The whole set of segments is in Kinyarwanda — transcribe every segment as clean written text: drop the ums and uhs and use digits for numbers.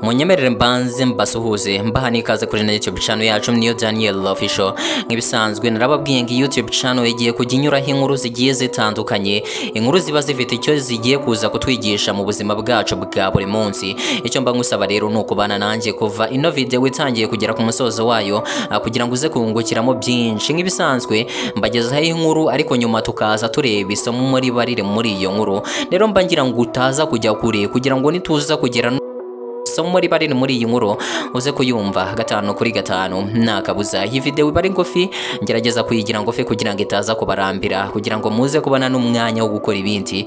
Munyemerere mbanze mbasuhuze mbaha nikaze kuri na YouTube channel yacu niyo Daniel Official. Nk'ibisanzwe narababwiye ngo YouTube channel igiye kujya inyuraho inkuru zigiye zitandukanye, inkuru ziba zifite icyo zigiye kuza kutwigisha mu buzima bwacu bwa buri munsi. Icyo mba ngusaba rero nuko bana nanjye kuva ino video itangiye kugera ku musozo wayo kugira ngo uze kungukiramo byinshi. Nk'ibisanzwe mbagezaho inkuru ariko nyuma tukaza tureba isomo muri barire muri iyo nkuru. Rero mba ngira ngo utaza kujya kure kugira ngo nituza kugera muri barine muri iyi nkuru uze kuyumva gatanu kuri gatanu nakabuza. Iyi video ibari ngofi ngerageza kuyigira ngofi kugira ngo itaza kubarambira, kugira ngo muze kubona n'umwanya wo gukora ibindi.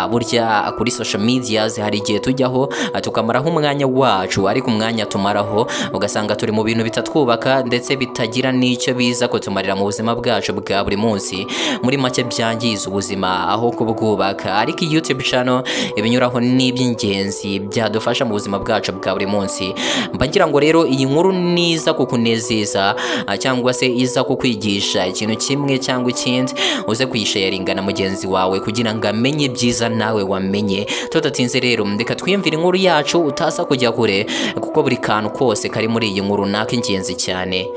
Burya kuri social media hari igihe tujyaho tukamaraho umwanya wacu, ariko umwanya tumaraho ugasanga turi mu bintu bitatwubaka ndetse bitagira n'icyo biza kutumarira mu buzima bwacu bwa buri munsi. Muri make byangiza ubuzima aho kubwubaka. Ariko YouTube channel ibinyuraho n'iby'ingenzi byadufasha mu buzima bwacu bwa buri munsi. Mbagira ngo rero iyi nkuru niza kukunezeza cyangwa se iza kukwigisha ikintu kimwe cyangwa ikindi, uze kuyisharinga na mugenzi wawe kugira ngo amenye byiza nawe wamenye. Tudatinze rero reka twiyumvire inkuru yacu utaza kujya kure, kuko buri kantu kose kari muri iyi nkuru n'akingenzi cyane.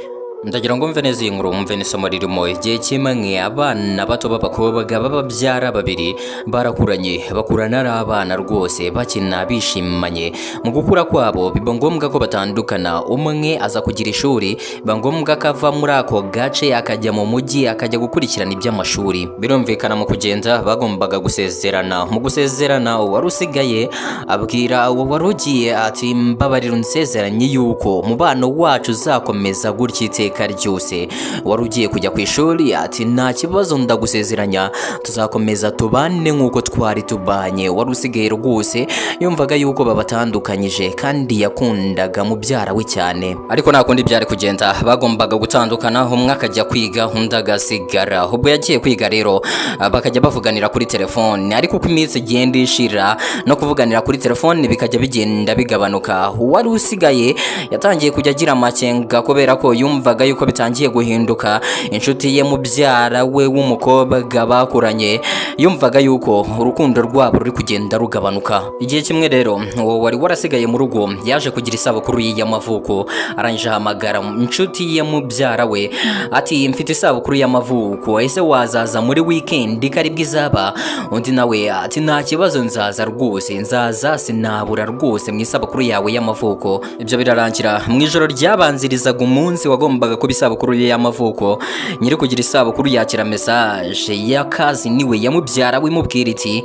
Ndagira ngo mve neza iyi nkuru mve n'isomo ririmo. Igihe kimwe abana bato b'abakobwa b'ababyara babiri barakuranye, bakurana ari abana rwose bakina bishimanye. Mu gukura kwabo biba ngombwa ko batandukana. Umwe aza kugira ishuri, biba ngombwa ko ava muri ako gace akajya mu mujyi akajya gukurikirana iby'amashuri. Birumvikana mu kugenda bagombaga gusezerana. Mu gusezerana uwari usigaye abwira uwo wari ugiye ati mbabarira unsezeranye yuko umubano wacu uzakomeza gutya iteka ryose. Wari ugiye kujya ku ishuri ati nta kibazo ndagusezeranya tuzakomeza tubane nk'uko twari tubanye. Wari usigaye rwose yumvaga yuko babatandukanyije kandi yakundaga mubyara we cyane, ariko nta kundi byari kugenda. Bagombaga gutandukana, umwe akajya kwiga undi agasigara. Ubwo yagiye kwiga rero bakajya bavuganira kuri telefone, ariko uko iminsi igenda ishira no kuvuganira kuri telefone bikajya bigenda bigabanuka. Wari usigaye yatangiye kujya agira amakenga kubera ko yumvaga yuko bitangiye guhinduka. Inshuti ye mubyara we w'umukobwa bakuranye yumvaga yuko urukundo rwabo ruri kugenda rugabanuka. Igihe kimwe rero uwo wari warasigaye mu rugo yaje kugira isabukuru y'amavuko. Arangije ahamagara inshuti ye mubyara we ati mfite isabukuru y'amavuko, ese wazaza muri weekend karibwo izaba? Undi nawe ati nta kibazo nzaza rwose, nzaza sinabura rwose mu isabukuru yawe y'amavuko. Ibyo birarangira mu ijoro ryabanzirizaga umunsi wagombaga kuba isabukuru y'amavuko. Nyiri kugira isabukuru yakira message y'akazi niwe yamubyara we mubwira iti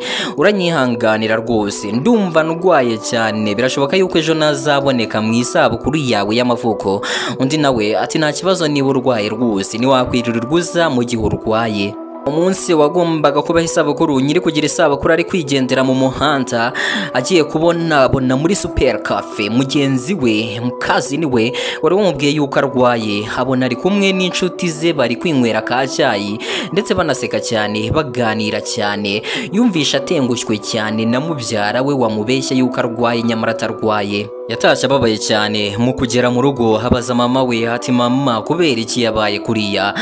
uranyihanganira rwose ndumva ndwaye cyane, birashoboka yuko ejo nazaboneka mu isabukuru yawe y'amavuko. Undi nawe ati nta kibazo niba urwaye rwose niwakwirirwa uza mu gihe urwaye. Umunsi wagombaga kubaho isabukuru, nyiri kugira isabukuru ari kwigendera mu muhanda agiye kubona muri super cafe mugenzi we mukazi niwe wari wamubwiye yuko arwaye. Habona ari kumwe n'inshuti ze bari kwinywera ka cyayi ndetse banaseka cyane baganira cyane. Yumvisha atengushywe cyane na mubyara we wamubeshya yuko arwaye nyamara atarwaye. Yatashye ababaye cyane. Mu kugera mu rugo habaza mama we ati mama kubera iki yabaye kuriya,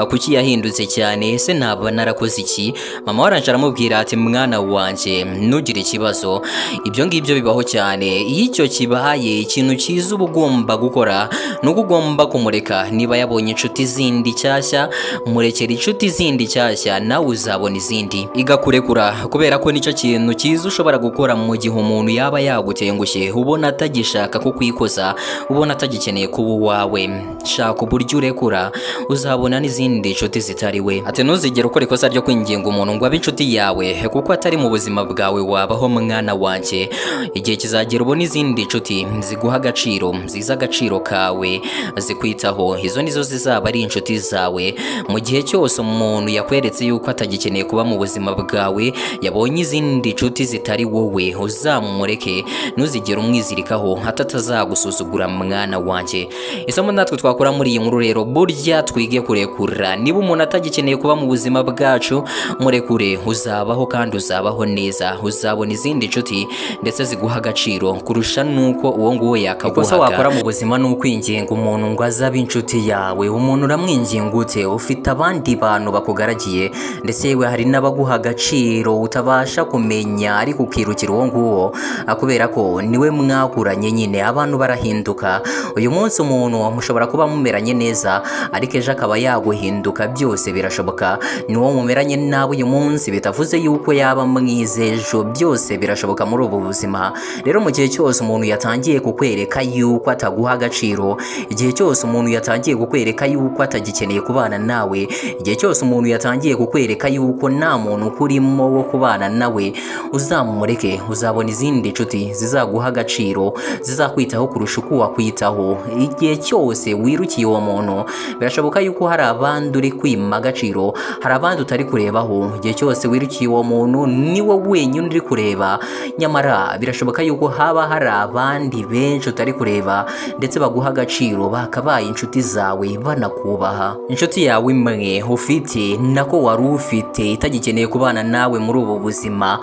kuki yahindutse cyane, ese naba narakoze iki? Mama waranje aramubwira ati mwana wanje ntugire ikibazo, ibyo ngibyo bibaho cyane. Iyo icyo kibaye ikintu cyiza uba ugomba gukora nuko ugomba kumureka. Niba yabonye inshuti zindi cyashya murekera inshuti zindi cyashya, nawe uzabona izindi. Igakurekura kubera ko nicyo kintu cyiza ushobora gukora mu gihe umuntu yaba yagutengushye ubona atagishaka ko kwikoza, ubona atagikeneye kuba uwawe. Shaka uburyo urekura uzabona n'izindi inshuti zitari we. Ati ntuzigere ukora ikosa ryo kwinginga umuntu ngo abe inshuti yawe kuko atari mu buzima bwawe wabaho mwana wanjye. Igihe kizagera ubona izindi inshuti ziguha agaciro, ziza agaciro kawe, zikwitaho. Izo nizo zizaba ari inshuti zawe. Mu gihe cyose umuntu yakweretse yuko atagikeneye kuba mu buzima bwawe, yabonye izindi inshuti zitari wowe, uzamureke. Ntuzigere umwizirikaho atatazagusuzugura mwana wanjye. Isomo natwe twakora muri iyi nkuru rero, burya twige kurekura. Niba umuntu atagikeneye kuba mu buzima bwacu murekure, uzabaho kandi uzabaho neza. Uzabona izindi inshuti ndetse ziguha agaciro kurusha nuko uwo nguwo yakaguhaga. Ikosa wakora mu buzima ni ukwinginga umuntu ngo azabe inshuti yawe. Umuntu uramwinginga ute? Ufite abandi bantu bakugaragiye ndetse yewe hari n'abaguha agaciro utabasha kumenya, ariko ukirukira uwo nguwo kubera ko niwe mwakura bitandukanye nyine abantu barahinduka. Uyu munsi umuntu mushobora kuba mumeranye neza ariko ejo akaba yaguhinduka, byose birashoboka. Ni uwo mumeranye nabi uyu munsi bitavuze yuko yaba mwiza ejo, byose birashoboka muri ubu buzima. Rero mu gihe cyose umuntu yatangiye kukwereka yuko ataguha agaciro, igihe cyose umuntu yatangiye kukwereka yuko atagikeneye kubana nawe, igihe cyose umuntu yatangiye kukwereka yuko nta muntu kurimo wo kubana nawe, uzamureke. Uzabona izindi nshuti zizaguha agaciro, zizakwitaho kurusha uko wakwitaho. Igihe cyose wirukiye uwo muntu, birashoboka yuko hari abandi uri kwima agaciro, hari abandi utari kurebaho. Igihe cyose wirukiye uwo muntu, ni wowe wenyine uri kureba, nyamara birashoboka yuko haba hari abandi benshi utari kureba ndetse baguha agaciro, bakabaye inshuti zawe banakubaha. Inshuti yawe imwe ufite nako wari ufite itagikeneye kubana nawe muri ubu buzima,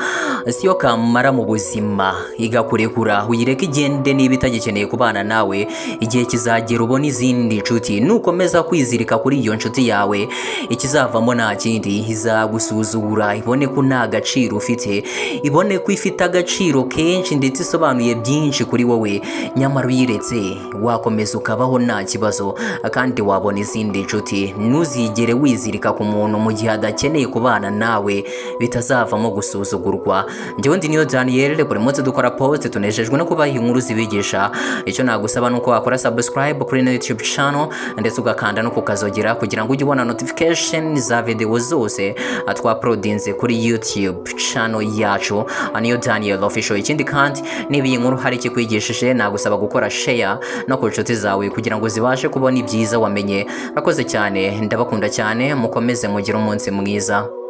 siyo kamara mu buzima, igakurekura uyireke igende. Niba itagikeneye kubana nawe, igihe kizagera ubona izindi nshuti. Nukomeza kwizirika kuri iyo nshuti yawe, ikizavamo nta kindi, izagusuzugura, ibone ko nta gaciro ufite, ibone ko ifite agaciro kenshi ndetse isobanuye byinshi kuri wowe. Nyamara uyiretse wakomeza ukabaho nta kibazo kandi wabona izindi nshuti. Ntuzigere wizirika ku muntu mu gihe adakeneye kubana nawe, bitazavamo gusuzugurwa. Njyewe ndi Niyo Daniel, buri munsi dukora post, tunejejwe no kubaha inkuru zibigisha. Icyo nagusaba nuko wakora subscribe kuri YouTube channel ndetse ugakanda no kukazogera kugira ngo ujye ubona notification za video zose twauploadinze kuri YouTube channel yacu Niyo Daniel Official. Ikindi kandi niba iyi nkuru hari ikikwigishije, nagusaba gukora share no ku nshuti zawe kugira ngo zibashe kubona ibyiza wamenye. Rakoze cyane, ndabakunda cyane, mukomeze mugire umunsi mwiza.